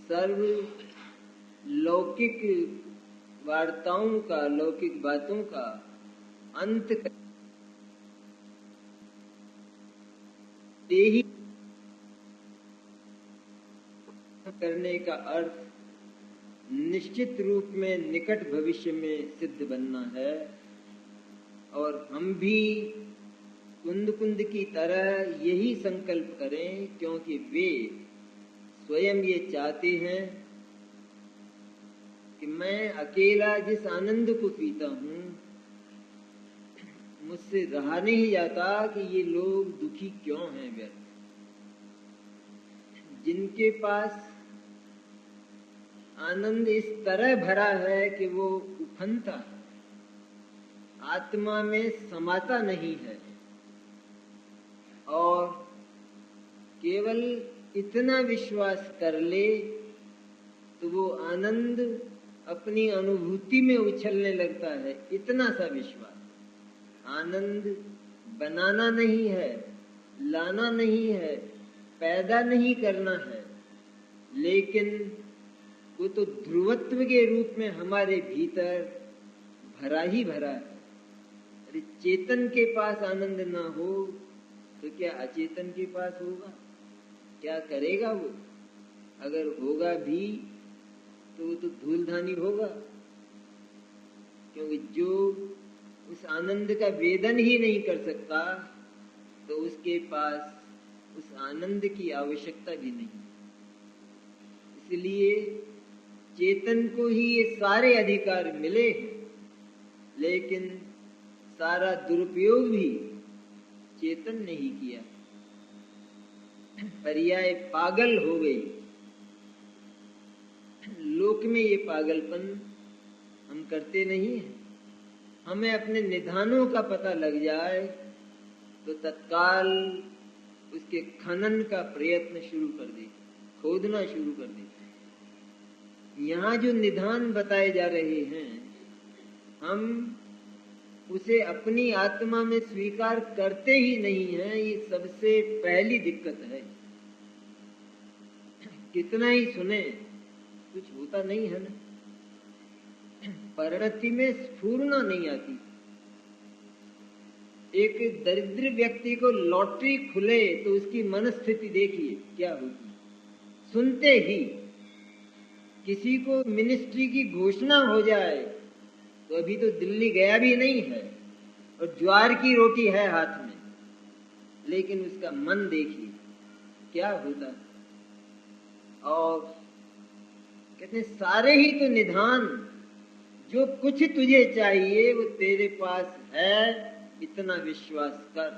सर्व लौकिक वार्ताओं का, लौकिक बातों का अंत ही करने का अर्थ निश्चित रूप में निकट भविष्य में सिद्ध बनना है। और हम भी कुंद की तरह यही संकल्प करें, क्योंकि वे स्वयं ये चाहते हैं कि मैं अकेला जिस आनंद को पीता हूँ, मुझसे रहा नहीं जाता कि ये लोग दुखी क्यों हैं व्यर्थ। जिनके पास आनंद इस तरह भरा है कि वो उफनता, आत्मा में समाता नहीं है, और केवल इतना विश्वास कर ले तो वो आनंद अपनी अनुभूति में उछलने लगता है। इतना सा विश्वास। आनंद बनाना नहीं है, लाना नहीं है, पैदा नहीं करना है, लेकिन वो तो ध्रुवत्व के रूप में हमारे भीतर भरा ही भरा है। अरे चेतन के पास आनंद ना हो तो क्या अचेतन के पास होगा? क्या करेगा वो? अगर होगा भी तो वो तो धूलधानी होगा, क्योंकि जो उस आनंद का वेदन ही नहीं कर सकता तो उसके पास उस आनंद की आवश्यकता भी नहीं। इसलिए चेतन को ही ये सारे अधिकार मिले हैं, लेकिन सारा दुरुपयोग भी चेतन ने ही किया। पर्याय पागल हो गई। लोक में ये पागलपन हम करते नहीं हैं। हमें अपने निधानों का पता लग जाए तो तत्काल उसके खनन का प्रयत्न शुरू कर दे, खोदना शुरू कर दे। यहाँ जो निधान बताए जा रहे हैं, हम उसे अपनी आत्मा में स्वीकार करते ही नहीं हैं। ये सबसे पहली दिक्कत है। कितना ही सुने कुछ होता नहीं है ना। परिणति में स्फूर्णा नहीं आती। एक दरिद्र व्यक्ति को लॉटरी खुले तो उसकी मनस्थिति देखिए क्या होगी। सुनते ही किसी को मिनिस्ट्री की घोषणा हो जाए तो अभी तो दिल्ली गया भी नहीं है और ज्वार की रोटी है हाथ में, लेकिन उसका मन देखिए क्या होता है। और कहते हैं सारे ही तो निधान, जो कुछ तुझे चाहिए वो तेरे पास है, इतना विश्वास कर।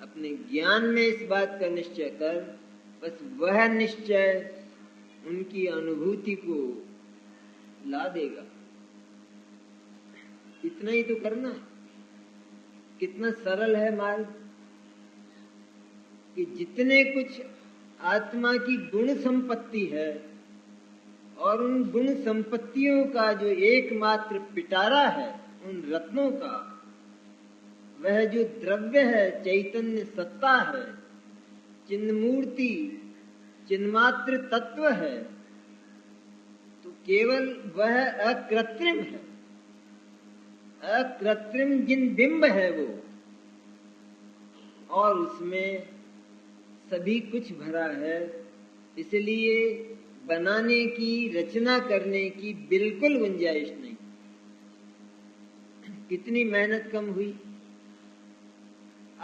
अपने ज्ञान में इस बात का निश्चय कर। बस वह निश्चय उनकी अनुभूति को ला देगा। इतना ही तो करना है। कितना सरल है मार्ग कि जितने कुछ आत्मा की गुण संपत्ति है और उन गुण संपत्तियों का जो एकमात्र पिटारा है, उन रत्नों का, वह जो द्रव्य है, चैतन्य सत्ता है, चिन्मूर्ति, चिन्मात्र तत्व है, तो केवल वह अकृत्रिम है। अकृत्रिम जिन बिंब है वो, और उसमें सभी कुछ भरा है। इसलिए बनाने की, रचना करने की बिल्कुल गुंजाइश नहीं। कितनी मेहनत कम हुई।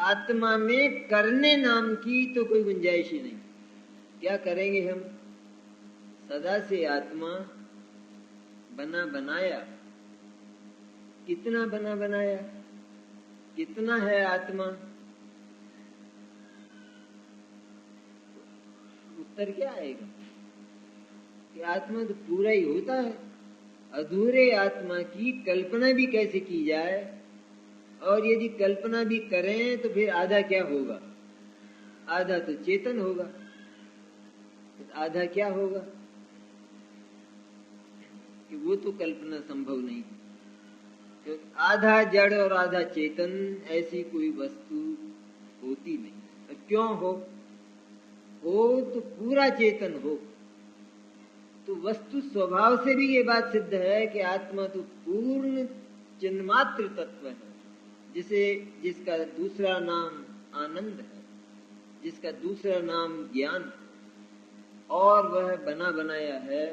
आत्मा में करने नाम की तो कोई गुंजाइश ही नहीं। क्या करेंगे हम? सदा से आत्मा बना बनाया। कितना बना बनाया? कितना है आत्मा? उत्तर क्या आएगा कि आत्मा तो पूरा ही होता है। अधूरे आत्मा की कल्पना भी कैसे की जाए, और यदि कल्पना भी करें तो फिर आधा क्या होगा? आधा तो चेतन होगा, आधा क्या होगा कि वो तो कल्पना संभव नहीं। क्योंकि आधा जड़ और आधा चेतन ऐसी कोई वस्तु होती नहीं। तो क्यों हो तो पूरा चेतन हो। तो वस्तु स्वभाव से भी ये बात सिद्ध है कि आत्मा तो पूर्ण चिन्मात्र तत्व है, जिसका दूसरा नाम आनंद है, जिसका दूसरा नाम ज्ञान है, और वह बना बनाया है।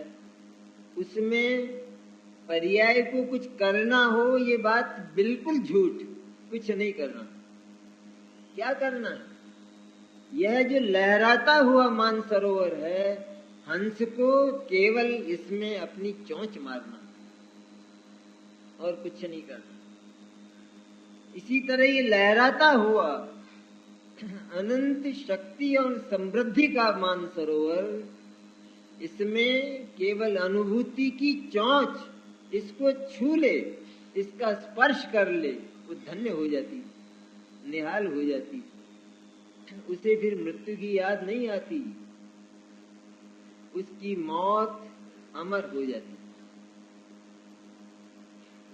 उसमें पर्याय को कुछ करना हो, ये बात बिल्कुल झूठ। कुछ नहीं करना। क्या करना है? यह जो लहराता हुआ मानसरोवर है, हंस को केवल इसमें अपनी चोंच मारना और कुछ नहीं करना। इसी तरह ये लहराता हुआ अनंत शक्ति और समृद्धि का मानसरोवर, इसमें केवल अनुभूति की चोंच, इसको छू ले, इसका स्पर्श कर ले, वो धन्य हो जाती, निहाल हो जाती। उसे फिर मृत्यु की याद नहीं आती, उसकी मौत अमर हो जाती,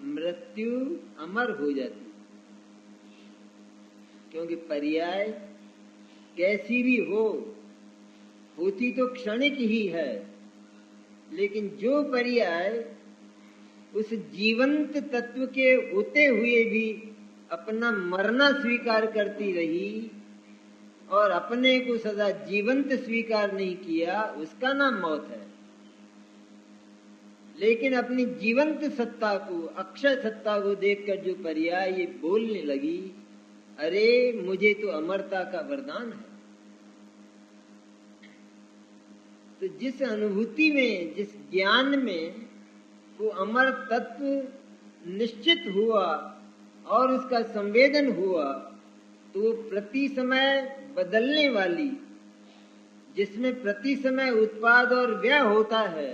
मृत्यु अमर हो जाती। क्योंकि पर्याय कैसी भी हो, होती तो क्षणिक ही है, लेकिन जो पर्याय उस जीवंत तत्व के होते हुए भी अपना मरना स्वीकार करती रही और अपने को सदा जीवंत स्वीकार नहीं किया, उसका नाम मौत है। लेकिन अपनी जीवंत सत्ता को, अक्षय सत्ता को देखकर जो पर्याय ये बोलने लगी, अरे मुझे तो अमरता का वरदान है। तो जिस अनुभूति में, जिस ज्ञान में वो अमर तत्व निश्चित हुआ और उसका संवेदन हुआ, तो वो प्रति समय बदलने वाली, जिसमें प्रति समय उत्पाद और व्यय होता है,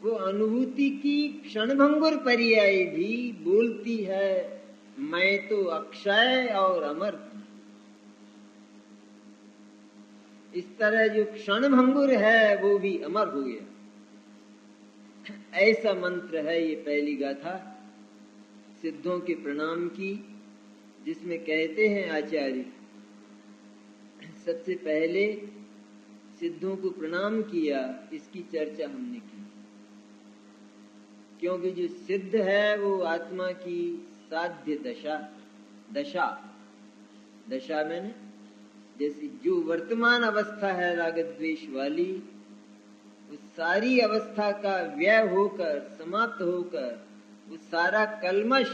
वो अनुभूति की क्षणभंगुर पर्याय भी बोलती है, मैं तो अक्षय और अमर हूं। इस तरह जो क्षणभंगुर है वो भी अमर हो गया। ऐसा मंत्र है ये पहली गाथा सिद्धों के प्रणाम की, जिसमें कहते हैं आचार्य, सबसे पहले सिद्धों को प्रणाम किया, इसकी चर्चा हमने की। क्योंकि जो सिद्ध है वो आत्मा की साध्य दशा मैंने जैसी जो वर्तमान अवस्था है राग द्वेष वाली, उस सारी अवस्था का व्यय होकर, समाप्त होकर, वो सारा कल्मश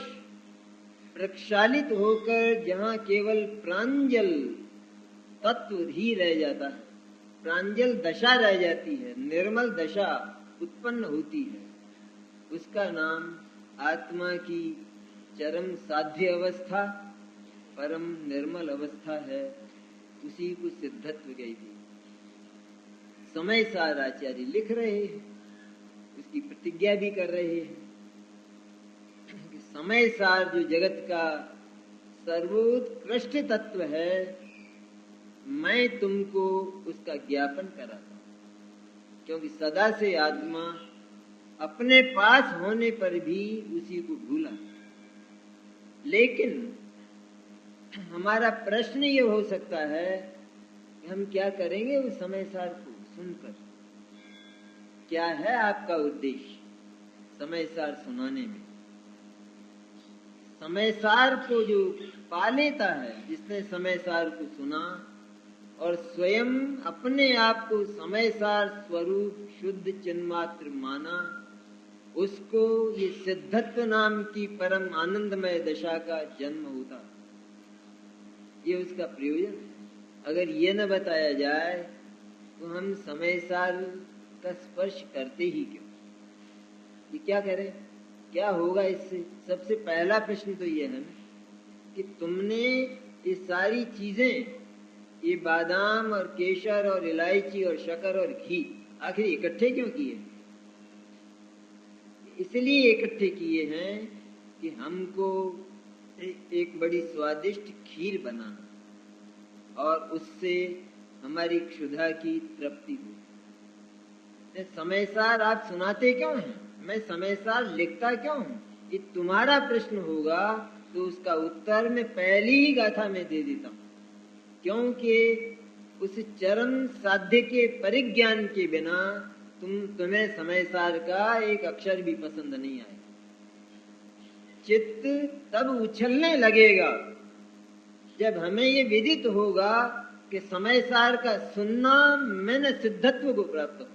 प्रक्षालित होकर जहाँ केवल प्रांजल तत्व ही रह जाता है, प्रांजल दशा रह जाती है, निर्मल दशा उत्पन्न होती है, उसका नाम आत्मा की चरम साध्य अवस्था, परम निर्मल अवस्था है। उसी को सिद्धत्व कहती। समय सार आचार्य लिख रहे हैं, उसकी प्रतिज्ञा भी कर रहे हैं कि समय सार जो जगत का सर्वोत्कृष्ट तत्व है, मैं तुमको उसका ज्ञापन कराता हूं। क्योंकि सदा से आत्मा अपने पास होने पर भी उसी को भूला। लेकिन हमारा प्रश्न ये हो सकता है कि हम क्या करेंगे उस समय सार को सुनकर। क्या है आपका उद्देश्य समय सार सुनाने में? समय सार को जो पा लेता है, जिसने समय सार को सुना और स्वयं अपने आप को समय सार स्वरूप शुद्ध चिन्मात्र माना, उसको ये सिद्धत्व नाम की परम आनंदमय दशा का जन्म होता। ये उसका प्रयोजन है। अगर ये न बताया जाए तो हम समय सार का स्पर्श करते ही क्यों? ये क्या करें, क्या होगा इससे? सबसे पहला प्रश्न तो ये है कि तुमने ये सारी चीजें, ये बादाम और केसर और इलायची और शक्कर और घी, आखिर इकट्ठे क्यों किए? इसलिए इकट्ठे किए हैं कि हमको एक बड़ी स्वादिष्ट खीर बनाना और उससे हमारी क्षुधा की तृप्ति हो। समय सार आप सुनाते क्यों हैं? मैं समय सार लिखता क्यों हूं? ये तुम्हारा प्रश्न होगा तो उसका उत्तर मैं पहली ही गाथा में दे देता हूं। क्योंकि उस चरम साध्य के परिज्ञान के बिना तुम्हें समय सार का एक अक्षर भी पसंद नहीं आएगा। चित्त तब उछलने लगेगा जब हमें ये विदित होगा कि समय सार का सुनना मैंने सिद्धत्व को प्राप्त हो,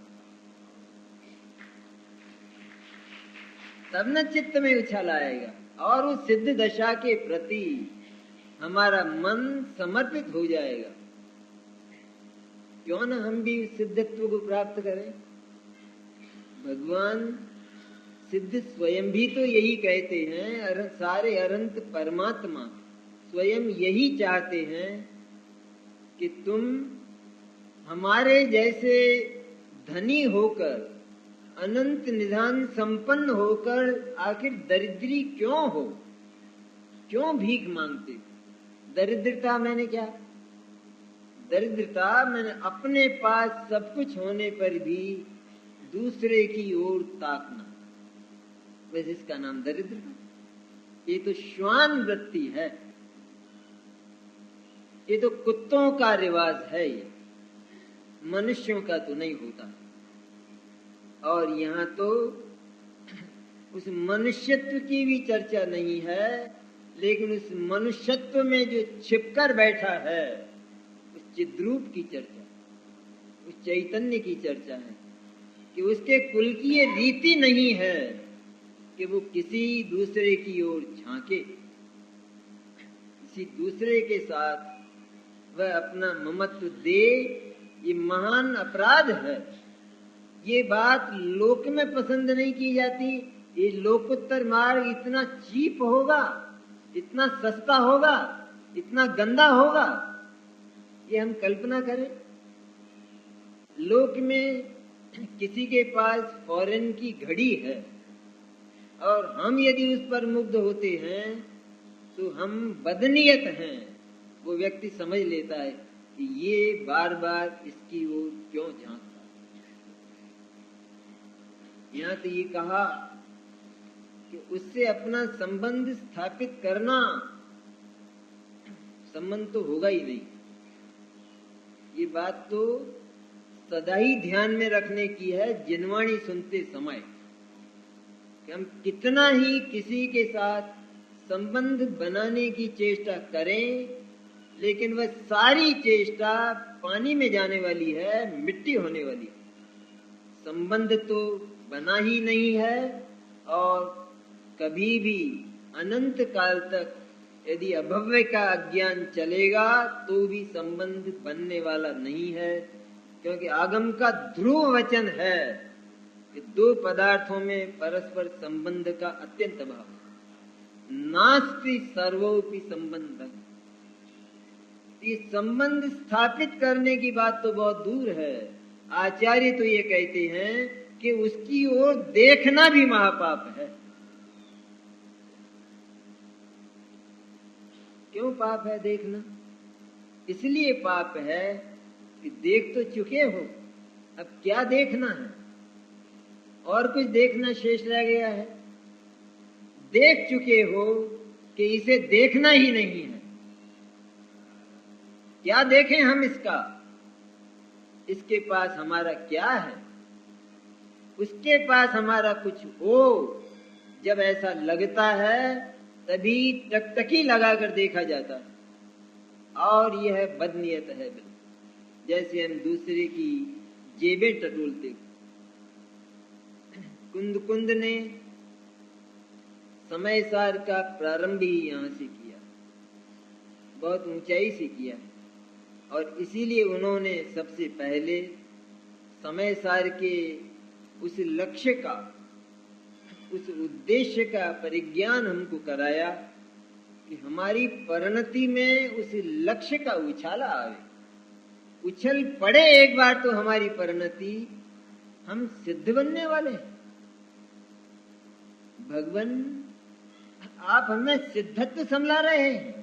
तब न चित्त में उछल आएगा और उस सिद्ध दशा के प्रति हमारा मन समर्पित हो जाएगा। क्यों न हम भी सिद्धत्व को प्राप्त करें। भगवान सिद्ध स्वयं भी तो यही कहते हैं, सारे अनंत परमात्मा स्वयं यही चाहते हैं कि तुम हमारे जैसे धनी होकर, अनंत निधान संपन्न होकर आखिर दरिद्री क्यों हो, क्यों भीख मांगते। दरिद्रता मैंने क्या? दरिद्रता मैंने अपने पास सब कुछ होने पर भी दूसरे की ओर ताकना, बस इसका नाम दरिद्रता। ये तो श्वान वृत्ति है, ये तो कुत्तों का रिवाज है, ये मनुष्यों का तो नहीं होता। और यहाँ तो उस मनुष्यत्व की भी चर्चा नहीं है, लेकिन उस मनुष्यत्व में जो छिपकर बैठा है उस चिद्रूप की चर्चा, उस चैतन्य की चर्चा है कि उसके कुल की ये रीति नहीं है कि वो किसी दूसरे की ओर झांके, किसी दूसरे के साथ वह अपना ममत्व दे। ये महान अपराध है। ये बात लोक में पसंद नहीं की जाती। ये लोकोत्तर मार्ग इतना चीप होगा, इतना सस्ता होगा, इतना गंदा होगा, ये हम कल्पना करें। लोक में किसी के पास फॉरेन की घड़ी है और हम यदि उस पर मुग्ध होते हैं तो हम बदनीयत हैं। वो व्यक्ति समझ लेता है कि ये बार बार इसकी ओर क्यों झांकता। यहाँ तो ये कहा कि उससे अपना संबंध स्थापित करना, संबंध तो होगा ही नहीं। ये बात तो सदा ही ध्यान में रखने की है जिनवाणी सुनते समय कि हम कितना ही किसी के साथ संबंध बनाने की चेष्टा करें, लेकिन वह सारी चेष्टा पानी में जाने वाली है, मिट्टी होने वाली है। संबंध तो बना ही नहीं है और कभी भी अनंत काल तक यदि अभव्य का अज्ञान चलेगा तो भी संबंध बनने वाला नहीं है, क्योंकि आगम का ध्रुव वचन है कि दो पदार्थों में परस्पर संबंध का अत्यंत अभाव। नास्ति सर्वोपि संबंध। ये संबंध स्थापित करने की बात तो बहुत दूर है। आचार्य तो ये कहते हैं कि उसकी ओर देखना भी महापाप है। क्यों पाप है देखना? इसलिए पाप है कि देख तो चुके हो, अब क्या देखना है? और कुछ देखना शेष रह गया है? देख चुके हो कि इसे देखना ही नहीं है। क्या देखें हम इसका? इसके पास हमारा क्या है? उसके पास हमारा कुछ हो, जब ऐसा लगता है तभी टकटकी लगाकर देखा जाता है। और यह बदनीयत है, जैसे हम दूसरे की जेबें टटोलते। कुंद ने समय सार का प्रारंभ ही यहाँ से किया, बहुत ऊंचाई से किया, और इसीलिए उन्होंने सबसे पहले समय सार के उस लक्ष्य का, उस उद्देश्य का परिज्ञान हमको कराया कि हमारी परिणति में उस लक्ष्य का उछाला आवे, उछल पड़े एक बार तो हमारी परिणति, हम सिद्ध बनने वाले हैं। भगवान आप हमें सिद्धत्व समझा रहे हैं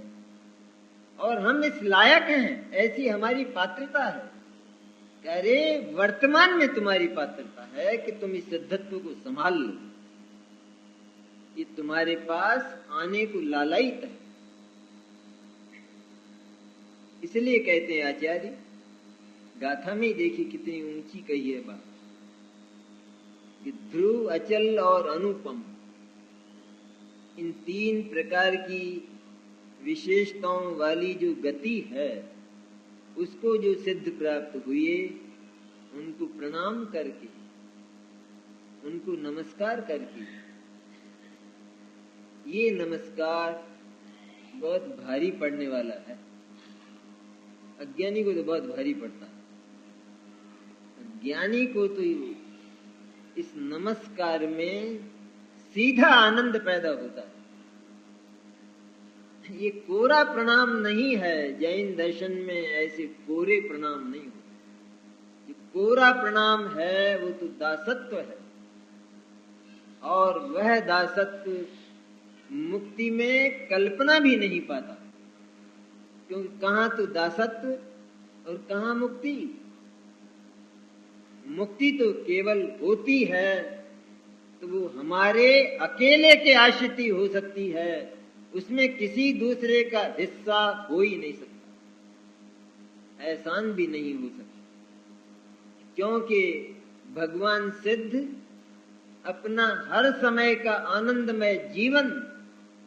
और हम इस लायक हैं, ऐसी हमारी पात्रता है। अरे वर्तमान में तुम्हारी पात्रता है कि तुम इस सिद्धत्व को संभाल लो। ये तुम्हारे पास आने को लालायित है। इसलिए कहते हैं आचार्य, गाथा में देखी कितनी ऊंची कही है बात। कि ध्रुव, अचल और अनुपम, इन 3 प्रकार की विशेषताओं वाली जो गति है, उसको जो सिद्ध प्राप्त हुए, उनको प्रणाम करके, उनको नमस्कार करके, ये नमस्कार बहुत भारी पड़ने वाला है। अज्ञानी को तो बहुत भारी पड़ता है, ज्ञानी को तो इस नमस्कार में सीधा आनंद पैदा होता है। ये कोरा प्रणाम नहीं है, जैन दर्शन में ऐसे कोरे प्रणाम नहीं होते। ये कोरा प्रणाम है वो तो दासत्व है, और वह दासत्व मुक्ति में कल्पना भी नहीं पाता, क्योंकि कहाँ तो दासत्व और कहाँ मुक्ति। मुक्ति तो केवल होती है तो वो हमारे अकेले के आश्रित ही हो सकती है, उसमें किसी दूसरे का हिस्सा हो ही नहीं सकता, एहसान भी नहीं हो सकता, क्योंकि भगवान सिद्ध अपना हर समय का आनंदमय जीवन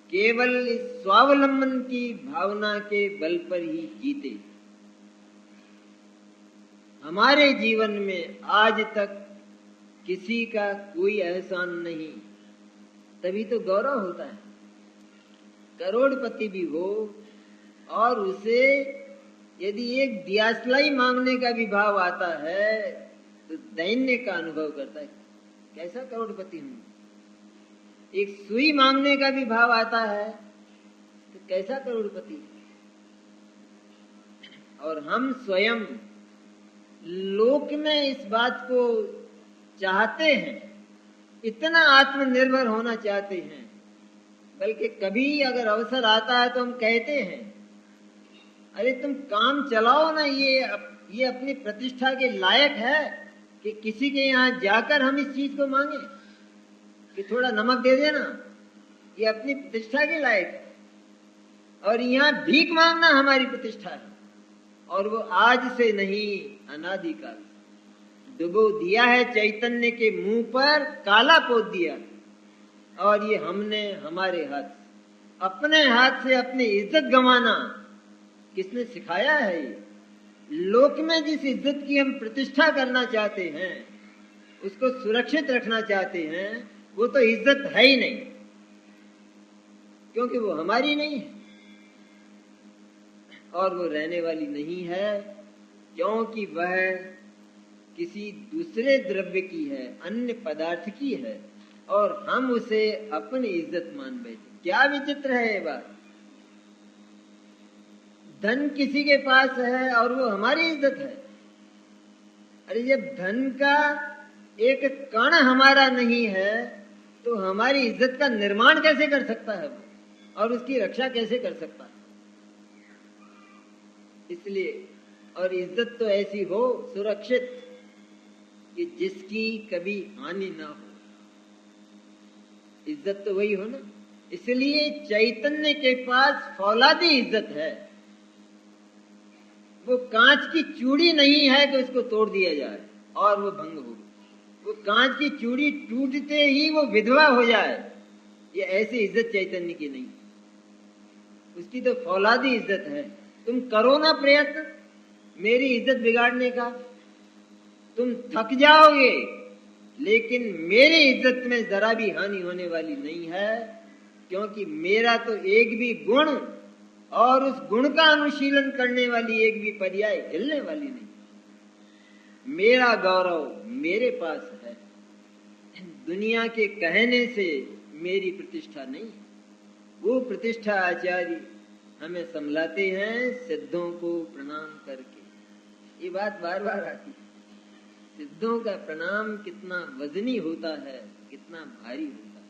केवल स्वावलंबन की भावना के बल पर ही जीते। हमारे जीवन में आज तक किसी का कोई एहसान नहीं, तभी तो गौरव होता है। करोड़पति भी हो और उसे यदि एक दियासलाई मांगने का भी भाव आता है तो दैन्य का अनुभव करता है, कैसा करोड़पति हूं। एक सुई मांगने का भी भाव आता है तो कैसा करोड़पति। और हम स्वयं लोक में इस बात को चाहते हैं, इतना आत्मनिर्भर होना चाहते हैं, बल्कि कभी अगर अवसर आता है तो हम कहते हैं, अरे तुम काम चलाओ ना, ये अपनी प्रतिष्ठा के लायक है कि किसी के यहाँ जाकर हम इस चीज को मांगे कि थोड़ा नमक दे देना, ये अपनी प्रतिष्ठा के लायक है। और यहाँ भीख मांगना हमारी प्रतिष्ठा है, और वो आज से नहीं अनादिकाल डुबो दिया है चैतन्य के मुंह पर, काला पोत दिया। और ये हमने हमारे हाथ, अपने हाथ से अपनी इज्जत गंवाना किसने सिखाया है। ये लोक में जिस इज्जत की हम प्रतिष्ठा करना चाहते हैं, उसको सुरक्षित रखना चाहते हैं, वो तो इज्जत है ही नहीं, क्योंकि वो हमारी नहीं है और वो रहने वाली नहीं है, क्योंकि वह किसी दूसरे द्रव्य की है, अन्य पदार्थ की है, और हम उसे अपनी इज्जत मान बैठे। क्या विचित्र है ये बात। धन किसी के पास है और वो हमारी इज्जत है। अरे जब धन का एक कण हमारा नहीं है तो हमारी इज्जत का निर्माण कैसे कर सकता है वो, और उसकी रक्षा कैसे कर सकता है। इसलिए और इज्जत तो ऐसी हो सुरक्षित कि जिसकी कभी हानि ना हो। इज्जत तो वही हो ना। इसलिए चैतन्य के पास फौलादी इज्जत है। वो कांच की चूड़ी नहीं है कि उसको तोड़ दिया जाए और वो भंग हो। वो कांच की चूड़ी टूटते ही वो विधवा हो जाए, ये ऐसी इज्जत चैतन्य की नहीं, उसकी तो फौलादी इज्जत है। तुम करो ना प्रयत्न मेरी इज्जत बिगाड़ने का, तुम थक जाओगे, लेकिन मेरी इज्जत में जरा भी हानि होने वाली नहीं है, क्योंकि मेरा तो एक भी गुण और उस गुण का अनुशीलन करने वाली एक भी पर्याय हिलने वाली नहीं। मेरा गौरव मेरे पास है, दुनिया के कहने से मेरी प्रतिष्ठा नहीं। वो प्रतिष्ठा आचार्य हमें समझाते हैं सिद्धों को प्रणाम करके। ये बात बार बार आती है, सिद्धों का प्रणाम कितना वजनी होता है, कितना भारी होता है।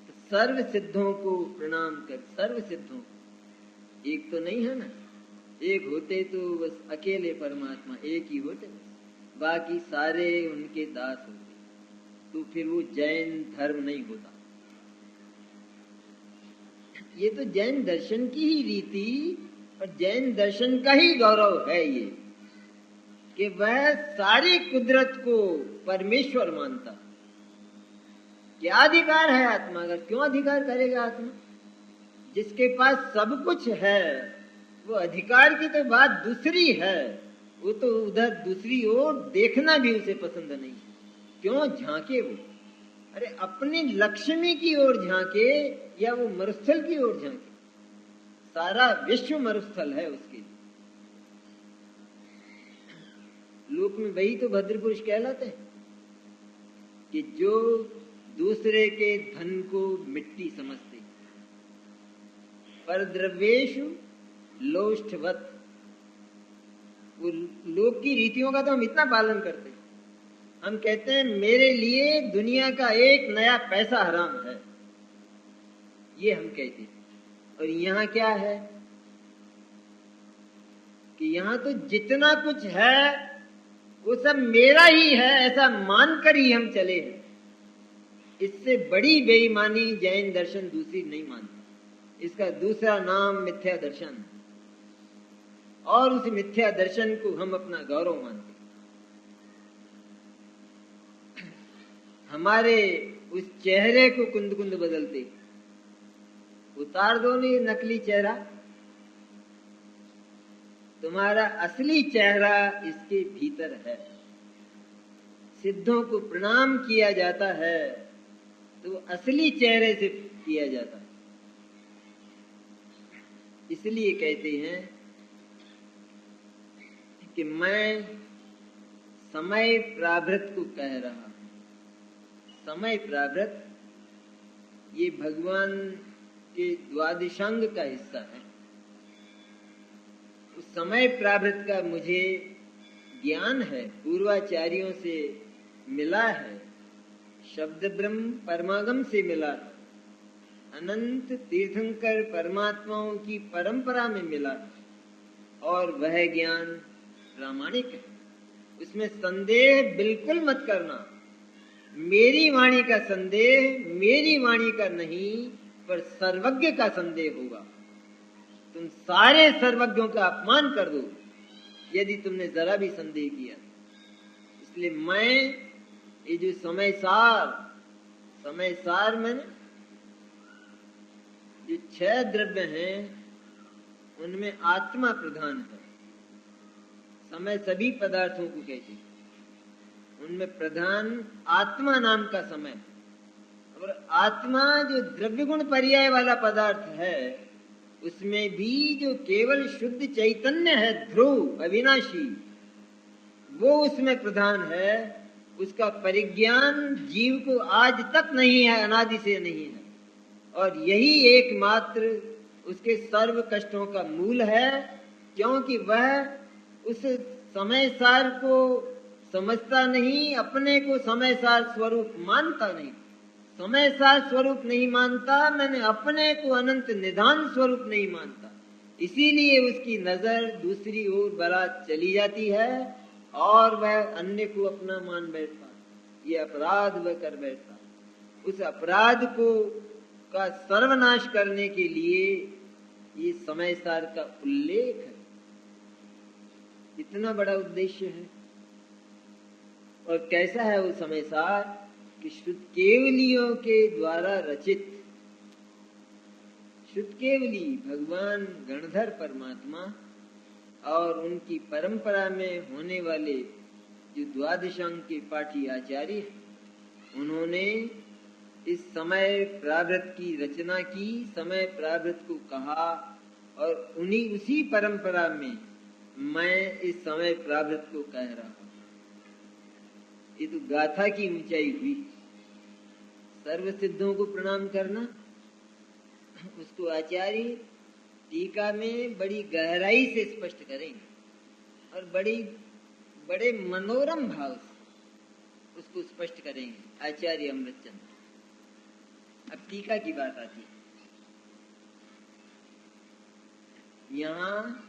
तो सर्व सिद्धों को प्रणाम कर, सर्व सिद्धों को, एक तो नहीं है ना, एक होते तो बस अकेले परमात्मा एक ही होते, बाकी सारे उनके दास होते, तो फिर वो जैन धर्म नहीं होता। ये तो जैन दर्शन की ही रीति और जैन दर्शन का ही गौरव है ये, कि वह सारी कुदरत को परमेश्वर मानता। क्या अधिकार है आत्मा का? क्यों अधिकार करेगा आत्मा? जिसके पास सब कुछ है, वो अधिकार की तो बात दूसरी है, वो तो उधर दूसरी ओर देखना भी उसे पसंद नहीं। क्यों झांके वो? अरे अपनी लक्ष्मी की ओर झांके या वो मरुस्थल की ओर झांके? सारा विश्व मरुस्थल है उसके लिए। लोक में वही तो भद्र पुरुष कहलाते हैं कि जो दूसरे के धन को मिट्टी समझते, पर द्रव्येषु लोष्ठवत। वो लोक की रीतियों का तो हम इतना पालन करते हैं। हम कहते हैं मेरे लिए दुनिया का एक नया पैसा हराम है, ये हम कहते हैं। और यहाँ क्या है कि यहाँ तो जितना कुछ है वो सब मेरा ही है, ऐसा मानकर ही हम चले हैं। इससे बड़ी बेईमानी जैन दर्शन दूसरी नहीं मानता। इसका दूसरा नाम मिथ्या दर्शन है, और उस मिथ्या दर्शन को हम अपना गौरव मानते। हमारे उस चेहरे को कुंद कुंद बदलते, उतार दो नहीं नकली चेहरा, तुम्हारा असली चेहरा इसके भीतर है। सिद्धों को प्रणाम किया जाता है तो असली चेहरे से किया जाता है। इसलिए कहते हैं कि मैं समय प्राभृत को कह रहा हूं। समय प्राभृत ये भगवान के द्वादशांग का हिस्सा है। उस समय प्राभृत का मुझे ज्ञान है, पूर्वाचार्यों से मिला है, शब्द ब्रह्म परमागम से मिला है, अनंत तीर्थंकर परमात्माओं की परंपरा में मिला, और वह ज्ञान प्रामाणिक है। उसमें संदेह बिल्कुल मत करना। मेरी वाणी का संदेह मेरी वाणी का नहीं, पर सर्वज्ञ का संदेह होगा। तुम सारे सर्वज्ञों का अपमान कर दो यदि तुमने जरा भी संदेह किया। इसलिए मैं ये जो समय सार में जो 6 द्रव्य हैं उनमें आत्मा प्रधान है। समय सभी पदार्थों को कहते हैं, उनमें प्रधान आत्मा नाम का समय। और आत्मा जो द्रव्य गुण पर्याय वाला पदार्थ है, उसमें भी जो केवल शुद्ध चैतन्य है, ध्रुव अविनाशी, वो उसमें प्रधान है। उसका परिज्ञान जीव को आज तक नहीं है, अनादि से नहीं है, और यही एकमात्र उसके सर्व कष्टों का मूल है। क्योंकि वह उस समय सार को समझता नहीं, अपने को समय सार स्वरूप मानता नहीं। समय सार स्वरूप नहीं मानता, मैंने अपने को अनंत निधान स्वरूप नहीं मानता। इसीलिए उसकी नजर दूसरी ओर बरात चली जाती है और वह अन्य को अपना मान बैठता। ये अपराध वह कर बैठता। उस अपराध को का सर्वनाश करने के लिए ये समय सार का उल्लेख है। इतना बड़ा उद्देश्य है। और कैसा है वो समय सार कि शुद्ध केवलियों के द्वारा रचित, शुद्ध केवली भगवान गणधर परमात्मा और उनकी परंपरा में होने वाले जो द्वादशांग के पाठी आचार्य, उन्होंने इस समय प्रावृत की रचना की, समय प्रावृत को कहा, और उन्हीं उसी परंपरा में मैं इस समय प्रावृत को कह रहा हूं। ये तो गाथा की ऊंचाई हुई। सर्व सिद्धों को प्रणाम करना, उसको आचार्य टीका में बड़ी गहराई से स्पष्ट करेंगे और बड़े मनोरम भाव से उसको स्पष्ट करेंगे आचार्य अमृतचंद्र। अब टीका की बात आती है। यहाँ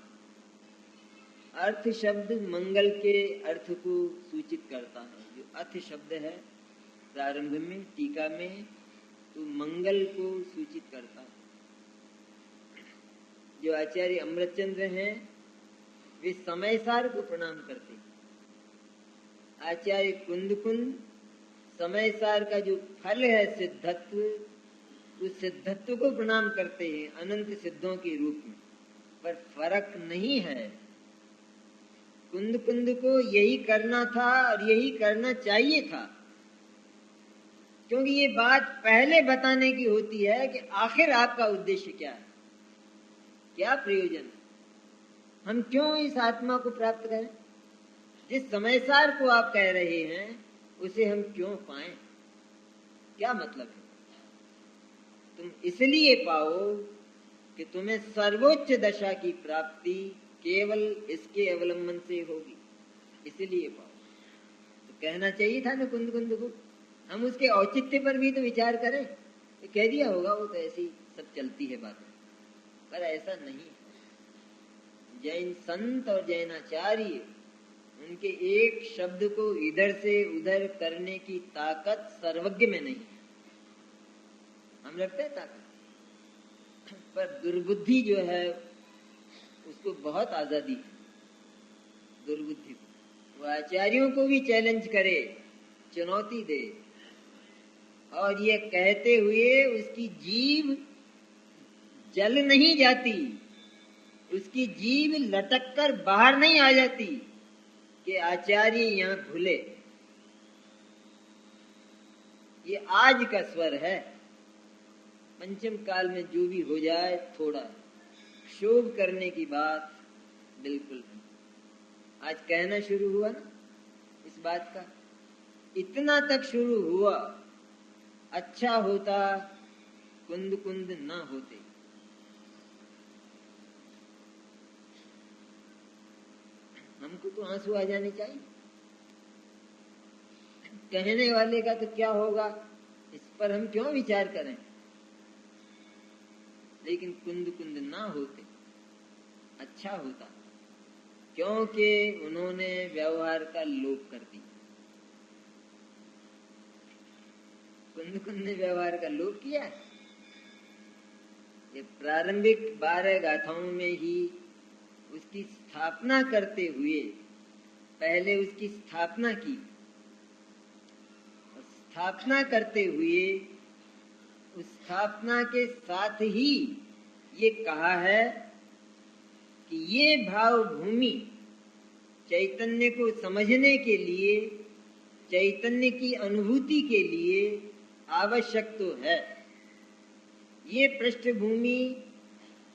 अर्थ शब्द मंगल के अर्थ को सूचित करता है। जो अर्थ शब्द है प्रारंभ में टीका में, तो मंगल को सूचित करता है। जो आचार्य अमृतचंद्र हैं वे समय सार को प्रणाम करते हैं। आचार्य कुंद समय सार का जो फल है सिद्धत्व, उस सिद्धत्व को प्रणाम करते हैं अनंत सिद्धों के रूप में, पर फर्क नहीं है। कुंद को यही करना था और यही करना चाहिए था, क्योंकि ये बात पहले बताने की होती है कि आखिर आपका उद्देश्य क्या है, क्या प्रयोजन है, हम क्यों इस आत्मा को प्राप्त करें, जिस समय सार को आप कह रहे हैं उसे हम क्यों पाएं, क्या मतलब है। तुम इसलिए पाओ कि तुम्हें सर्वोच्च दशा की प्राप्ति केवल इसके अवलंबन से होगी, इसलिए पाओ। तो कहना चाहिए था ना कुंद को, हम उसके औचित्य पर भी तो विचार करें। तो कह दिया होगा वो तो ऐसी सब चलती है बातें, पर ऐसा नहीं। जैन संत और जैनाचार्य, उनके एक शब्द को इधर से उधर करने की ताकत सर्वज्ञ में नहीं है। हम रखते हैं ताकत, पर दुर्बुद्धि जो है उसको बहुत आजादी है। दुर्बुद्धि को वो आचार्यों को भी चैलेंज करे, चुनौती दे, और ये कहते हुए उसकी जीभ जल नहीं जाती, उसकी जीभ लटक कर बाहर नहीं आ जाती कि आचार्य यहाँ भूले। ये आज का स्वर है। पंचम काल में जो भी हो जाए थोड़ा शोभ करने की बात बिल्कुल नहीं। आज कहना शुरू हुआ ना इस बात का, इतना तक शुरू हुआ, अच्छा होता कुंद ना होते। हमको तो आंसू आ जाने चाहिए। कहने वाले का तो क्या होगा इस पर हम क्यों विचार करें, लेकिन कुंद ना होते अच्छा होता, क्योंकि उन्होंने व्यवहार का लोप कर दिया। कुंद ने व्यवहार का लोप किया। ये प्रारंभिक 12 गाथाओं में ही उसकी स्थापना करते हुए पहले उसकी स्थापना की, और स्थापना करते हुए उस स्थापना के साथ ही ये कहा है कि ये भाव भूमि चैतन्य को समझने के लिए, चैतन्य की अनुभूति के लिए आवश्यक तो है। ये पृष्ठभूमि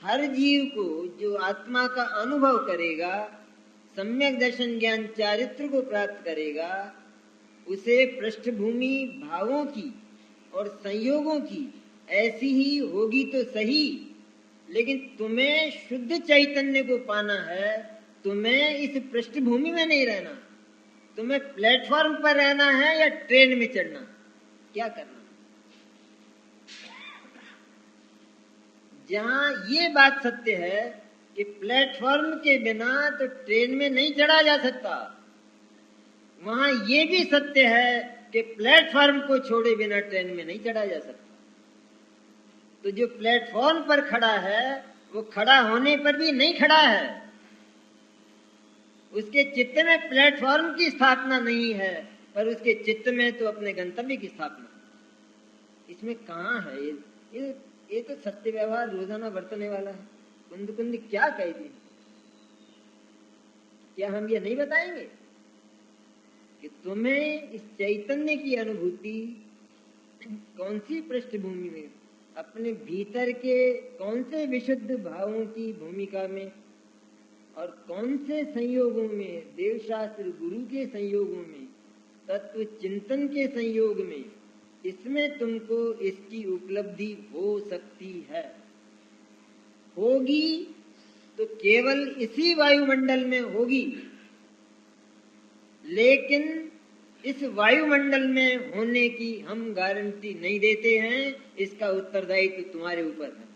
हर जीव को जो आत्मा का अनुभव करेगा, सम्यक दर्शन ज्ञान चारित्र को प्राप्त करेगा, उसे पृष्ठभूमि भावों की और संयोगों की ऐसी ही होगी तो सही, लेकिन तुम्हें शुद्ध चैतन्य को पाना है, तुम्हें इस पृष्ठभूमि में नहीं रहना, तुम्हें प्लेटफॉर्म पर रहना है या ट्रेन में चढ़ना, क्या करना। जहां ये बात सत्य है कि प्लेटफॉर्म के बिना तो ट्रेन में नहीं चढ़ा जा सकता, वहां ये भी सत्य है कि प्लेटफॉर्म को छोड़े बिना ट्रेन में नहीं चढ़ा जा सकता। तो जो प्लेटफॉर्म पर खड़ा है वो खड़ा होने पर भी नहीं खड़ा है, उसके चित्त में प्लेटफॉर्म की स्थापना नहीं है, पर उसके चित्त में तो अपने गंतव्य की स्थापना। इसमें कहाँ है ये तो सत्य व्यवहार रोजाना बरतने वाला है। कुंद क्या कह दी, क्या हम ये नहीं बताएंगे कि तुम्हें इस चैतन्य की अनुभूति कौन सी पृष्ठभूमि में, अपने भीतर के कौन से विशुद्ध भावों की भूमिका में और कौन से संयोगों में, देवशास्त्र गुरु के संयोगों में, तत्व चिंतन के संयोग में, इसमें तुमको इसकी उपलब्धि हो सकती है। होगी तो केवल इसी वायुमंडल में होगी, लेकिन इस वायुमंडल में होने की हम गारंटी नहीं देते हैं। इसका उत्तरदायित्व तुम्हारे ऊपर है,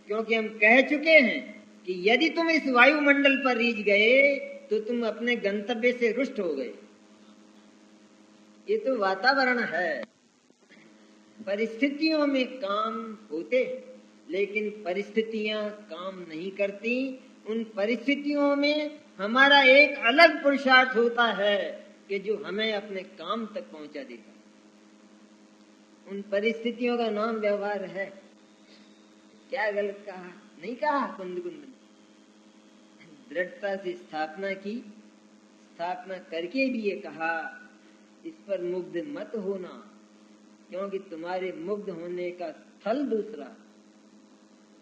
क्योंकि हम कह चुके हैं कि यदि तुम इस वायुमंडल पर रीझ गए तो तुम अपने गंतव्य से रुष्ट हो गए। ये तो वातावरण है, परिस्थितियों में काम होते, लेकिन परिस्थितियां काम नहीं करती। उन परिस्थितियों में हमारा एक अलग पुरुषार्थ होता है कि जो हमें अपने काम तक पहुंचा देता। उन परिस्थितियों का नाम व्यवहार है। क्या गलत कहा? नहीं कहा। कुंद कुंद ने दृढ़ता से स्थापना की, स्थापना करके भी ये कहा इस पर मुग्ध मत होना, क्योंकि तुम्हारे मुग्ध होने का स्थल दूसरा,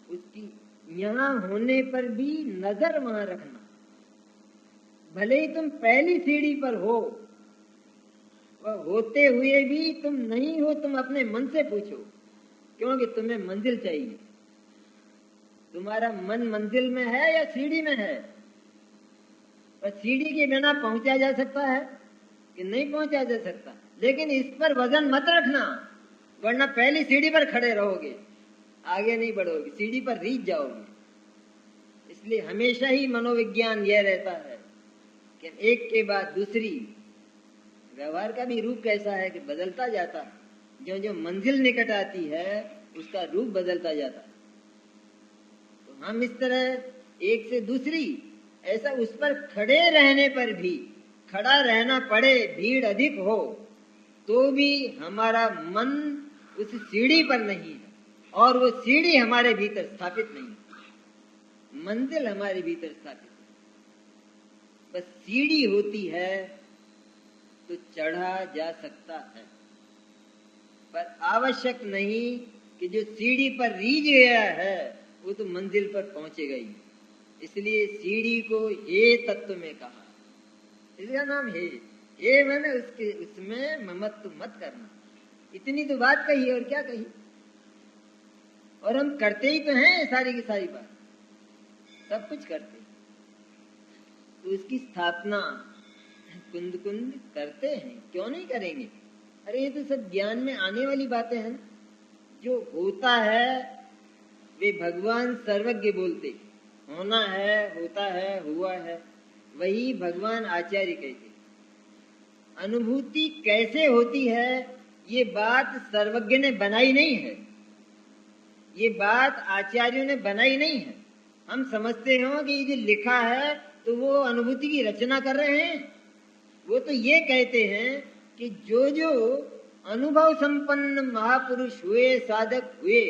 उसकी यहाँ होने पर भी नजर वहां रखना। भले ही तुम पहली सीढ़ी पर हो, वह होते हुए भी तुम नहीं हो, तुम अपने मन से पूछो, क्योंकि तुम्हें मंजिल चाहिए। तुम्हारा मन मंजिल में है या सीढ़ी में है? और सीढ़ी के बिना पहुंचा जा सकता है कि नहीं पहुंचा जा सकता? लेकिन इस पर वजन मत रखना, वरना पहली सीढ़ी पर खड़े रहोगे, आगे नहीं बढ़ोगे, सीढ़ी पर रीझ जाओगे। इसलिए हमेशा ही मनोविज्ञान यह रहता है कि एक के बाद दूसरी, व्यवहार का भी रूप कैसा है कि बदलता जाता है। जो जो मंजिल निकट आती है उसका रूप बदलता जाता है। तो हम इस तरह एक से दूसरी, ऐसा उस पर खड़े रहने पर भी, खड़ा रहना पड़े, भीड़ अधिक हो तो भी हमारा मन उस सीढ़ी पर नहीं है, और वो सीढ़ी हमारे भीतर स्थापित नहीं है, मंजिल हमारे भीतर स्थापित है। बस सीढ़ी होती है तो चढ़ा जा सकता है, पर आवश्यक नहीं कि जो सीढ़ी पर रीझ गया है वो तो मंजिल पर पहुंचेगा ही। इसलिए सीढ़ी को हे तत्व में कहा, इसका नाम हे मैंने उसके उसमें ममत्व मत करना। इतनी तो बात कही, और क्या कही? और हम करते ही तो हैं सारी की सारी बात, सब कुछ करते। तो उसकी स्थापना कुंद कुंद करते हैं, क्यों नहीं करेंगे? अरे ये तो सब ज्ञान में आने वाली बातें हैं। जो होता है वे भगवान सर्वज्ञ बोलते, होना है, होता है, हुआ है, वही भगवान आचार्य कहते। अनुभूति कैसे होती है ये बात सर्वज्ञ ने बनाई नहीं है, ये बात आचार्यों ने बनाई नहीं है। हम समझते हो कि ये जो लिखा है तो वो अनुभूति की रचना कर रहे हैं। वो तो ये कहते हैं कि जो जो अनुभव संपन्न महापुरुष हुए, साधक हुए,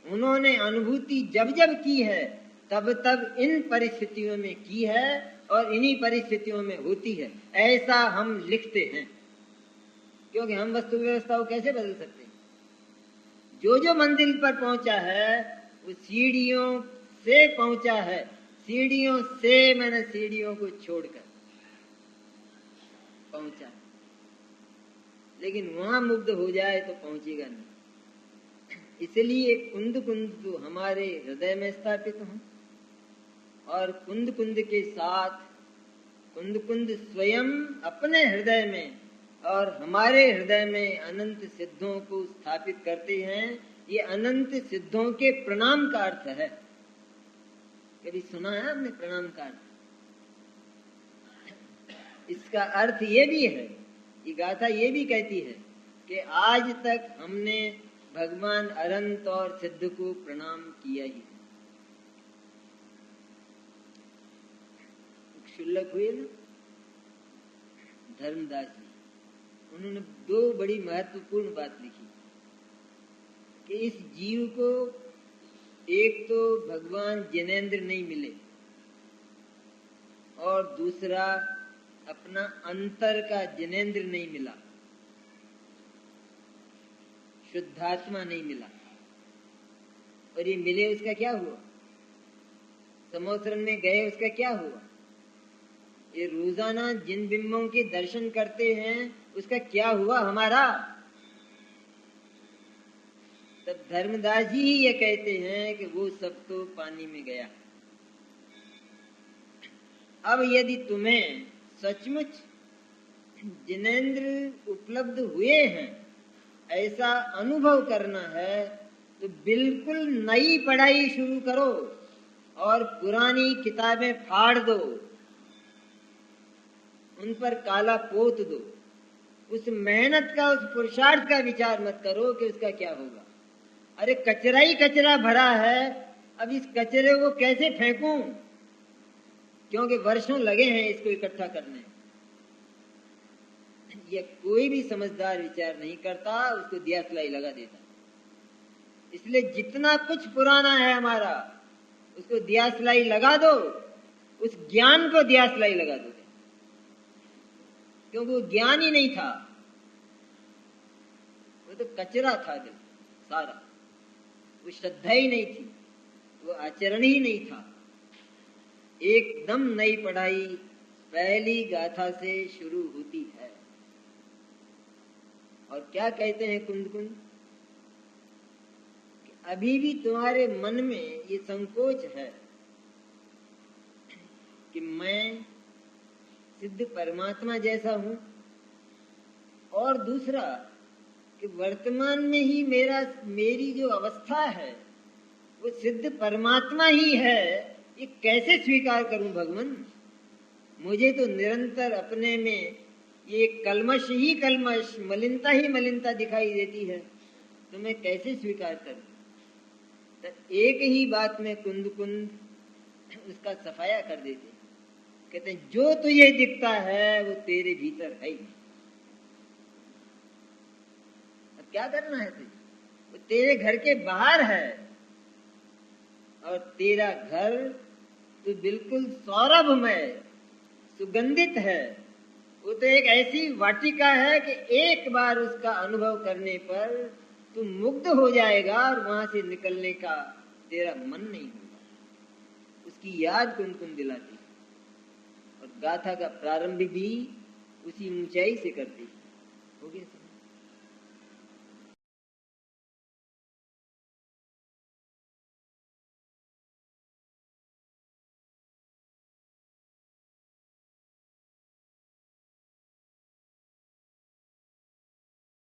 उन्होंने अनुभूति जब जब की है तब तब इन परिस्थितियों में की है और इन्हीं परिस्थितियों में होती है, ऐसा हम लिखते हैं। क्योंकि हम वस्तु व्यवस्था को कैसे बदल सकते हैं? जो जो मंजिल पर पहुंचा है वो सीढ़ियों से पहुंचा है, सीढ़ियों से मैंने सीढ़ियों को छोड़कर पहुंचा, लेकिन वहां मुग्ध हो जाए तो पहुंचेगा नहीं। इसलिए कुंद कुंद तो हमारे हृदय में स्थापित हो, और कुंद कुंद के साथ कुंद कुंद स्वयं अपने हृदय में और हमारे हृदय में अनंत सिद्धों को स्थापित करते हैं। ये अनंत सिद्धों के प्रणाम का अर्थ है। कभी सुना है आपने प्रणाम का अर्थ? इसका अर्थ ये भी है, ये गाथा ये भी कहती है कि आज तक हमने भगवान अनंत और सिद्ध को प्रणाम किया ही। शुल्लक हुए ना धर्मदास जी, उन्होंने दो बड़ी महत्वपूर्ण बात लिखी कि इस जीव को एक तो भगवान जिनेंद्र नहीं मिले, और दूसरा अपना अंतर का जिनेंद्र नहीं मिला, शुद्धात्मा नहीं मिला। और ये मिले उसका क्या हुआ? समोसरन में गए उसका क्या हुआ? ये रोजाना जिन बिंबों के दर्शन करते हैं उसका क्या हुआ हमारा? तब धर्मदास जी ये कहते हैं कि वो सब तो पानी में गया। अब यदि तुम्हें सचमुच जिनेंद्र उपलब्ध हुए हैं ऐसा अनुभव करना है तो बिल्कुल नई पढ़ाई शुरू करो और पुरानी किताबें फाड़ दो, उन पर काला पोत दो। उस मेहनत का, उस पुरुषार्थ का विचार मत करो कि उसका क्या होगा। अरे कचरा ही कचरा भरा है, अब इस कचरे को कैसे फेंकूं? क्योंकि वर्षों लगे हैं इसको इकट्ठा करने। ये कोई भी समझदार विचार नहीं करता, उसको दियासलाई लगा देता। इसलिए जितना कुछ पुराना है हमारा उसको दियासलाई लगा दो, उस ज्ञान को दियासलाई लगा दो, क्योंकि वो ज्ञान ही नहीं था, वो तो कचरा था जब सारा, वो श्रद्धा ही नहीं थी, वो आचरण ही नहीं था। एकदम नई पढ़ाई पहली गाथा से शुरू होती है। और क्या कहते हैं कुंद कुंद, अभी भी तुम्हारे मन में ये संकोच है कि मैं सिद्ध परमात्मा जैसा हूं, और दूसरा कि वर्तमान में ही मेरी जो अवस्था है वो सिद्ध परमात्मा ही है, ये कैसे स्वीकार करूं भगवान? मुझे तो निरंतर अपने में ये कलमश ही कलमश, मलिनता ही मलिनता दिखाई देती है, तो मैं कैसे स्वीकार करूं? तो एक ही बात में कुंद कुंद उसका सफाया कर देते, कहते हैं जो तुझे दिखता है वो तेरे भीतर है ही। अब क्या करना है तुझे? वो तेरे घर के बाहर है, और तेरा घर तो बिल्कुल सौरभमय सुगंधित है। वो तो एक ऐसी वाटिका है कि एक बार उसका अनुभव करने पर तू मुग्ध हो जाएगा, और वहां से निकलने का तेरा मन नहीं होगा। उसकी याद कुंद कुंद दिलाती। और गाथा का प्रारंभ भी उसी ऊंचाई से करती। हो गया।